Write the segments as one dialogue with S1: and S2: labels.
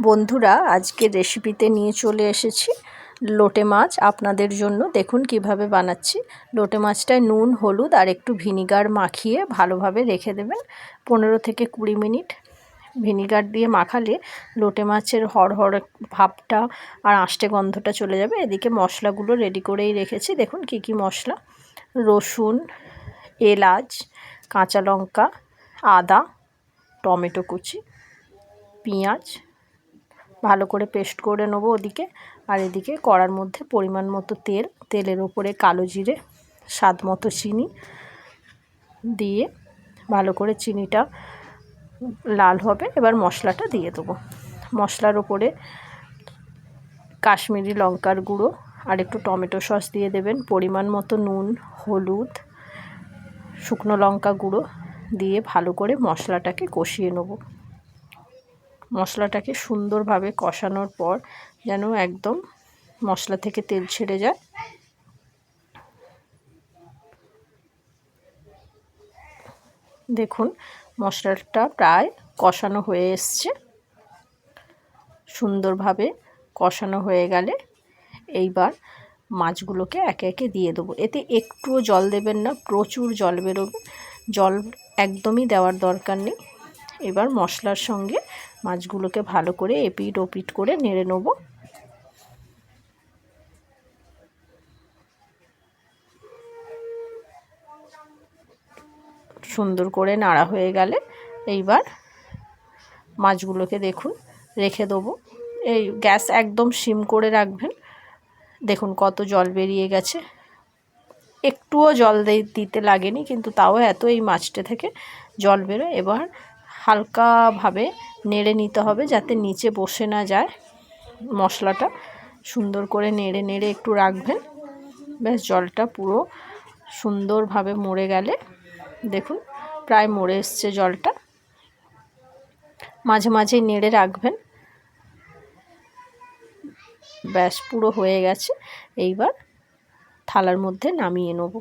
S1: বন্ধুরা, আজকের রেসিপিতে নিয়ে চলে এসেছি লোটে মাছ আপনাদের জন্য। দেখুন কিভাবে বানাচ্ছি। লোটে মাছটায় নুন, হলুদ আর একটু ভিনিগার মাখিয়ে ভালোভাবে রেখে দেবেন 15 থেকে 20 মিনিট। ভিনিগার দিয়ে মাখালে লোটে মাছের হড়হড় ভাবটা আর আষ্টে গন্ধটা চলে যাবে। এদিকে মশলাগুলো রেডি করেই রেখেছি। দেখুন কি কি মশলা: রসুন, এলাচ, কাঁচা লঙ্কা, আদা, টমেটো কুচি, পেঁয়াজ ভালো করে পেস্ট করে নেবো ওদিকে। আর এদিকে কড়ার মধ্যে পরিমাণ মতো তেলের ওপরে কালো জিরে, স্বাদ মতো চিনি দিয়ে ভালো করে চিনিটা লাল হবে। এবার মশলাটা দিয়ে দেবো। মশলার ওপরে কাশ্মীরি লঙ্কার গুঁড়ো আর একটু টমেটো সস দিয়ে দেবেন। পরিমাণ মতো নুন, হলুদ, শুকনো লঙ্কা গুঁড়ো দিয়ে ভালো করে মশলাটাকে কষিয়ে নেব। মশলাটাকে সুন্দরভাবে কষানোর পর যেন একদম মশলা থেকে তেল ছেড়ে যায়। দেখুন মশলাটা প্রায় কষানো হয়ে এসছে। সুন্দরভাবে কষানো হয়ে গেলে এইবার মাছগুলোকে একে একে দিয়ে দেবো। এতে একটুও জল দেবেন না, প্রচুর জল বেরোবে। জল একদমই দেওয়ার দরকার নেই। এবার মশলার সঙ্গে মাছগুলোকে ভালো করে এপিট ওপিট করে নেড়ে নেব। সুন্দর করে নাড়া হয়ে গেলে এইবার মাছগুলোকে দেখুন রেখে দেবো। এই গ্যাস একদম সিম করে রাখবেন। দেখুন কত জল বেরিয়ে গেছে। একটুও জল দিতে লাগেনি, কিন্তু তাও এত এই মাছটা থেকে জল বেরোয়। এবার হালকাভাবে নেড়ে নিতে হবে যাতে নিচে বসে না যায় মশলাটা। সুন্দর করে নেড়ে নেড়ে একটু রাখবেন। ব্যাস জলটা পুরো সুন্দরভাবে মরে গেলে, দেখুন প্রায় মরে এসছে জলটা। মাঝে মাঝে নেড়ে রাখবেন। ব্যাস পুরো হয়ে গেছে। এইবার থালার মধ্যে নামিয়ে নেব।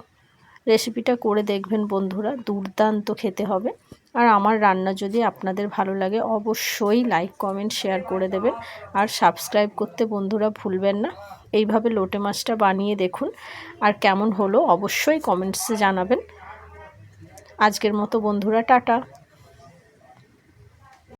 S1: রেসিপিটা করে দেখবেন বন্ধুরা, দুর্দান্ত খেতে হবে। আর আমার রান্না যদি আপনাদের ভালো লাগে অবশ্যই লাইক, কমেন্ট, শেয়ার করে দেবেন। আর সাবস্ক্রাইব করতে বন্ধুরা ভুলবেন না। এইভাবে লোটে মাছটা বানিয়ে দেখুন, আর কেমন হলো অবশ্যই কমেন্টসে জানাবেন। আজকের মতো বন্ধুরা টাটা।